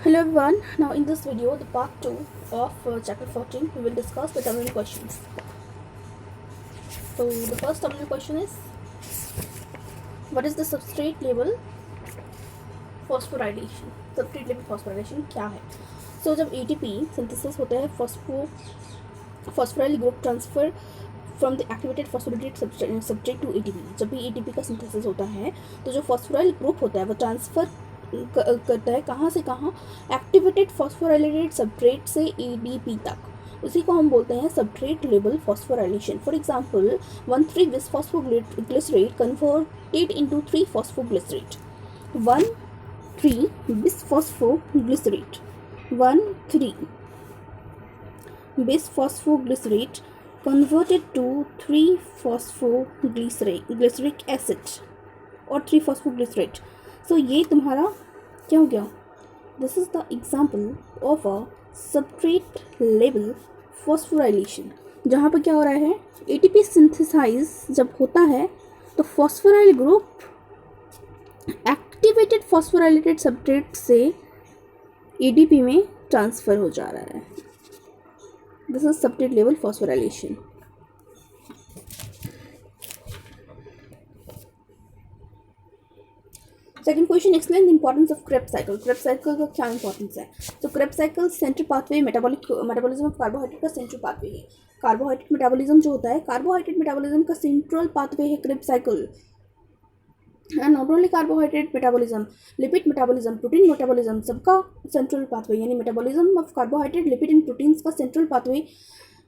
Hello everyone, now in this video, the part 2 of chapter 14, we will discuss the terminal questions. So the first terminal question is, what is the substrate level phosphorylation? Substrate level phosphorylation क्या है? So जब ATP synthesis होता है phosphoryl group transfer from the activated phospholipid substrate to ATP, जब भी ATP का synthesis होता है तो जो फॉस्फोराइल ग्रुप होता है वो ट्रांसफ़र करता है कहाँ से कहाँ, एक्टिवेटेड फॉस्फोराइलेटेड सब्सट्रेट से ADP तक। उसी को हम बोलते हैं substrate level phosphorylation. For example 1,3 bisphosphoglycerate converted into 3 phosphoglycerate, 1,3 bisphosphoglycerate 1,3 bisphosphoglycerate converted to 3-phosphoglyceric acid और 3-phosphoglycerate। So ये तुम्हारा क्या हो गया? This is the example of a substrate level phosphorylation, जहाँ पर क्या हो रहा है, ATP synthesize जब होता है तो phosphoryl group activated phosphorylated substrate से ADP में ट्रांसफ़र हो जा रहा है। This is substrate level phosphorylation. Second question, explain the importance of Krebs cycle. Krebs cycle का क्या इंपॉर्टेंस है? तो Krebs cycle central pathway metabolism of carbohydrate का सेंट्रल पाथवे है। कार्बोहाइड्रेट मेटाबॉलिज्म जो होता है, कार्बोहाइड्रेट मेटाबॉलिज्म का सेंट्रल पाथवे है Krebs cycle। And not only carbohydrate metabolism, lipid metabolism, protein metabolism, सबका सेंट्रल पाथवे यानी metabolism of carbohydrate, lipid and proteins का सेंट्रल पाथवे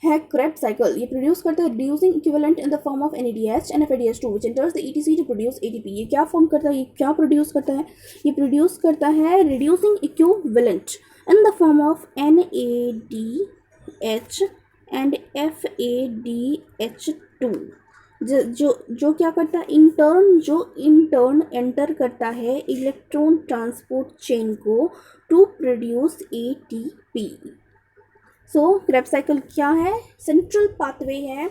है Krebs cycle। ये प्रोड्यूस करता है reducing equivalent in the form of NADH and FADH2 which enters the ETC to produce ATP। ये क्या form करता है, ये क्या प्रोड्यूस करता है? ये प्रोड्यूस करता है reducing equivalent in the form of NADH and FADH2 जो क्या करता है, इंटर्न एंटर करता है इलेक्ट्रॉन ट्रांसपोर्ट चेन को to produce ATP। So Krebs cycle क्या है? सेंट्रल पाथवे है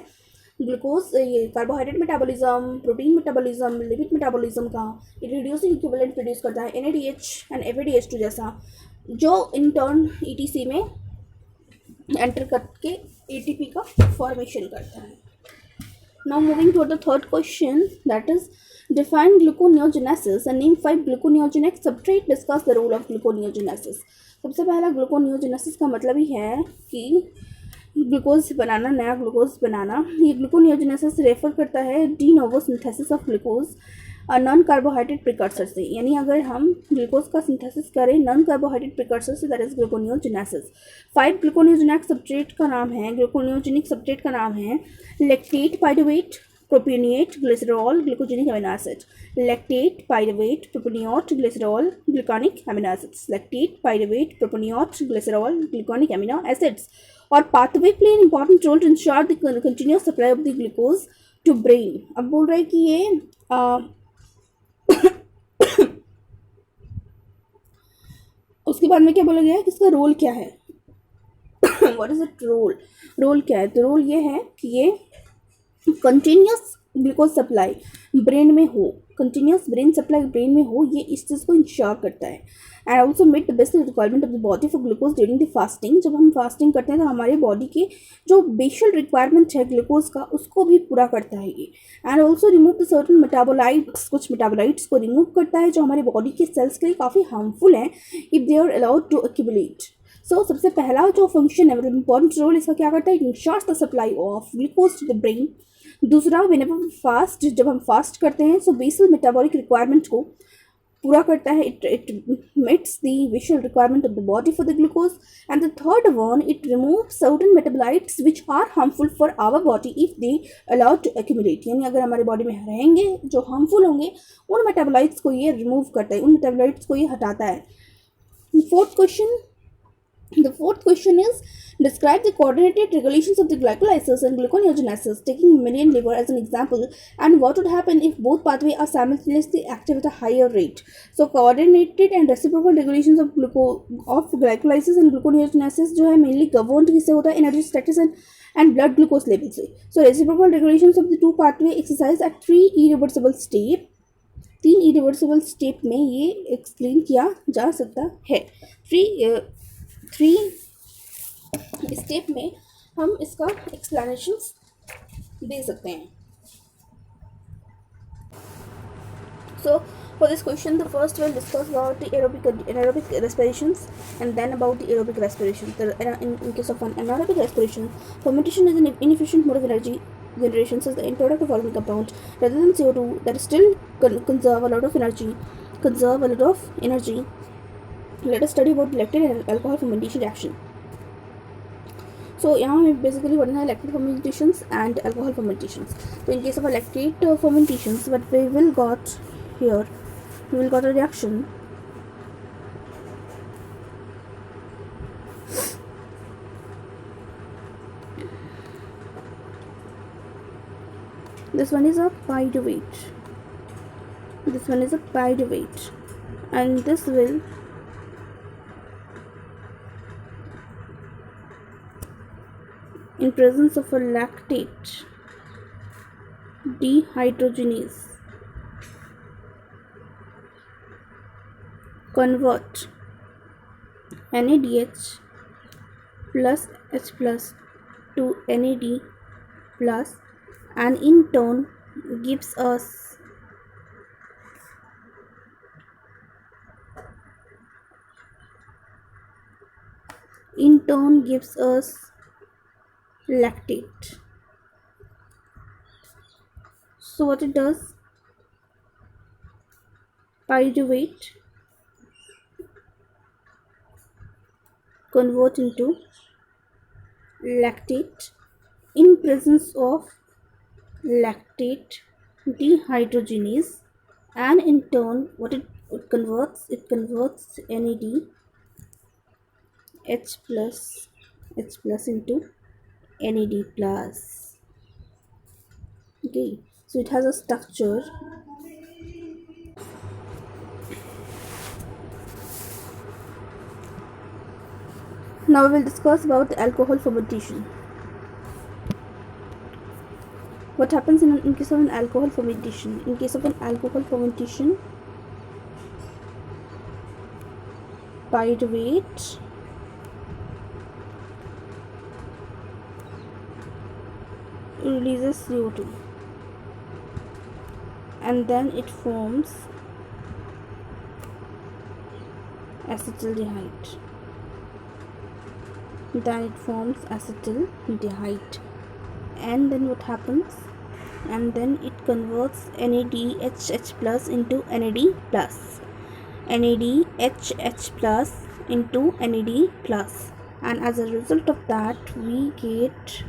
ग्लूकोज, ये carbohydrate metabolism, protein metabolism, lipid metabolism का रिड्यूसिंग इक्विवेलेंट प्रोड्यूस करता है NADH एंड FADH2 जैसा, जो इंटर्न ETC में एंटर करके ATP का फॉर्मेशन करता है। Now moving to the third question, that is define gluconeogenesis and name 5 gluconeogenic substrate. Discuss the role of gluconeogenesis. सबसे पहला gluconeogenesis का मतलब ही है कि ग्लूकोज बनाना, नया ग्लूकोज बनाना। ये ग्लूकोनियोजेनेसिस रेफर करता है de novo synthesis of glucose non carbohydrate precursor से, यानी अगर हम ग्लूकोज का सिंथेसिस करें नॉन कार्बोहाइड्रेट प्रिकर्सर से, that is gluconeogenesis. 5 gluconeogenic substrate का नाम है, ग्लूकोनियोजेनिक सब्सट्रेट का नाम है lactate, pyruvate, propionate, glycerol, glucogenic amino acid. Lactate, pyruvate, propionate, glycerol, gluconic amino acids. Lactate, pyruvate, propionate, glycerol, gluconic amino acids. और pathway play an important role to ensure the continuous supply of the glucose to brain. अब बोल रहा है कि ये उसके बाद में क्या बोला गया है कि इसका रोल क्या है? व्हाट इज इट रोल क्या है? तो रोल ये है कि ये कंटिन्यूअस ग्लूकोज सप्लाई ब्रेन में हो, कंटिन्यूअस ब्रेन सप्लाई ब्रेन में हो, ये इस चीज़ को इंश्योर करता है। And also meet the basic requirement of the body for glucose during the fasting. जब हम फास्टिंग करते हैं तो हमारे बॉडी की जो बेसिक रिक्वायरमेंट है ग्लूकोज का, उसको भी पूरा करता है ये। And also remove the certain metabolites, कुछ मेटाबोलाइट्स को रिमूव करता है जो हमारे बॉडी के सेल्स के लिए काफ़ी हार्मफुल हैं if they are allowed to accumulate. So सबसे पहला जो फंक्शन है, मतलब इंपॉर्टेंट रोल इसका क्या करता है, it ensures the supply of glucose to the brain. दूसरा, व्हेनेवर फास्ट, जब हम फास्ट करते हैं सो बेसल मेटाबॉलिक रिक्वायरमेंट को पूरा करता है, it meets the basal requirement of the body for the glucose. And the third one, it remove certain metabolites which are harmful for our body if they allowed to accumulate, यानी अगर हमारे body में रहेंगे जो harmful होंगे उन metabolites को ये रिमूव करता है, उन मेटाबोलाइट्स को ये हटाता है। The fourth question is describe the coordinated regulations of the glycolysis and gluconeogenesis, taking mammalian liver as an example, and what would happen if both pathways are simultaneously active at a higher rate. So coordinated and reciprocal regulations of glycolysis and gluconeogenesis जो है mainly governed किससे होता है, energy status and blood glucose level से। So reciprocal regulations of the two pathway exercise at 3 irreversible steps 3 irreversible step में ये explain किया जा सकता है। 3 स्टेप में हम इसका एक्सप्लेनेशंस दे सकते हैं। So for this question, the first we'll discuss about the anaerobic respirations and then about the aerobic respiration. In case of an anaerobic respiration, fermentation is an inefficient mode of energy generation since the end product of organic compound rather than CO2 that still conserve a lot of energy. Let us study about lactate and alcohol fermentation reaction. So यहाँ हमें basically पढ़ना है lactate fermentations and alcohol fermentations. So in case of a lactate fermentations, what we will got here, we will got a reaction this one is a pyruvate, and this will in presence of a lactate dehydrogenase convert NADH plus H plus to NAD plus, and in turn gives us lactate. So what it does, pyruvate convert into lactate in presence of lactate dehydrogenase, and in turn what it converts NAD H plus into NAD plus. Okay, so it has a structure. Now we will discuss about the alcohol fermentation. What happens in case of an alcohol fermentation? In case of an alcohol fermentation, pyruvate releases CO2 and then it forms acetaldehyde. And then what happens? And then it converts NADHH plus into NAD plus. NADHH plus into NAD plus, and as a result of that we get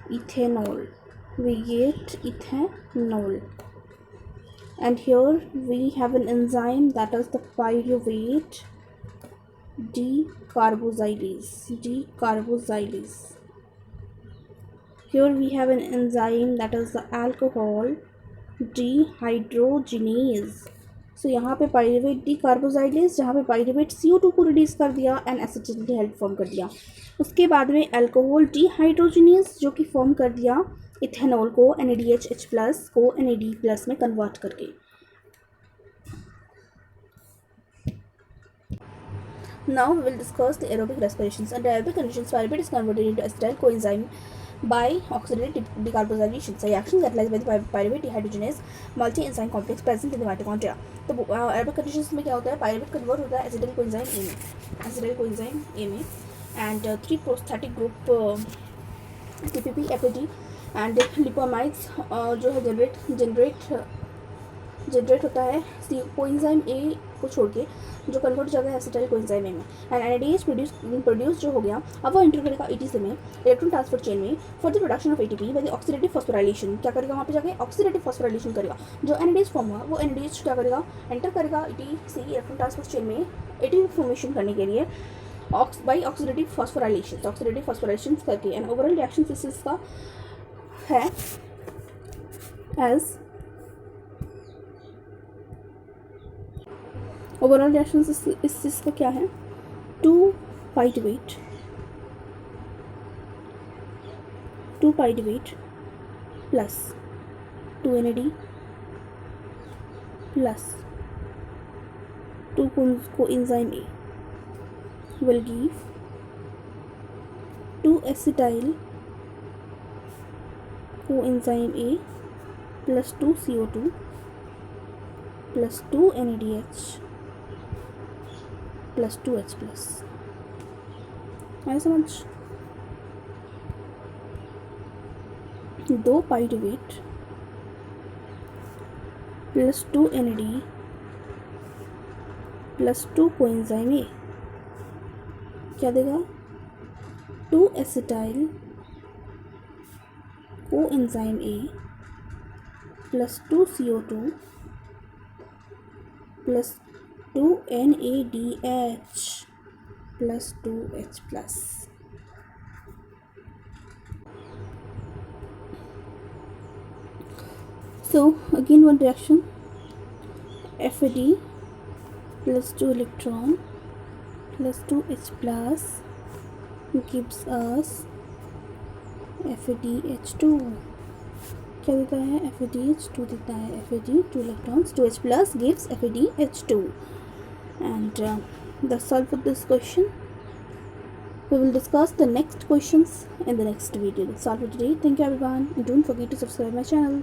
ethanol. And here we have an enzyme that is the pyruvate decarboxylase. Here we have an enzyme that is the alcohol dehydrogenase. So यहाँ पे pyruvate decarboxylase, जहाँ पे pyruvate CO2 को reduce कर दिया and एसिटाइलडिहाइड form कर दिया, उसके बाद में अल्कोहल डिहाइड्रोजिनेज जो कि फॉर्म कर दिया इथेनॉल को NADH प्लस को NAD प्लस में कन्वर्ट करके. Now we will discuss the aerobic respirations. Under aerobic conditions, pyruvate is converted into acetyl coenzyme by oxidative decarboxylation. The reaction catalyzed by the pyruvate dehydrogenase multi-enzyme complex present in the mitochondria. तो aerobic conditions में क्या होता है, pyruvate convert होता है acetyl coenzyme A में, and 3 prosthetic group TPP, FAD and lipamides जो है जनरेट होता है कोएंजाइम ए को छोड़ के, जो कन्वर्ट हो जाता है एसिटाइल कोएंजाइम ए में, एंड NADH प्रोड्यूस जो हो गया, अब वो एंटर करेगा ATP में, इलेक्ट्रॉन ट्रांसफर चेन में, for the production of ATP by the oxidative phosphorylation. क्या करेगा वहाँ पे जाके ऑक्सीडेटिव फॉस्फोराइलेशन करेगा. जो NADH फॉर्म हुआ वो NADH क्या करेगा, एंटर करेगा ATP इलेक्ट्रॉन ट्रांसफर चेन में ATP फॉर्मेशन करने के लिए बाई ऑक्सीडेटिव फॉस्फोराइलेशन करके. एंड ओवरऑल रिएक्शन सिस्टम का है एज ओवरऑल रिएक्शन इस चीज़ का क्या है, 2 pyruvate plus 2 NAD plus 2 coenzyme A will give 2 acetyl coenzyme A plus 2 CO2 plus 2 NADH plus 2H plus। आया समझ? 2 pyruvate plus 2 NAD plus 2 coenzyme A क्या देगा? 2 acetyl coenzyme A plus 2 CO2 plus 2 NADH plus 2H plus। So again one reaction, FAD plus 2 electron plus 2H plus gives us FADH2। क्या देता है? FADH2 देता है। FAD 2 electrons 2H plus gives FADH2 and that's all for this question. We will discuss the next questions in the next video. That's all for today. Thank you everyone and don't forget to subscribe my channel.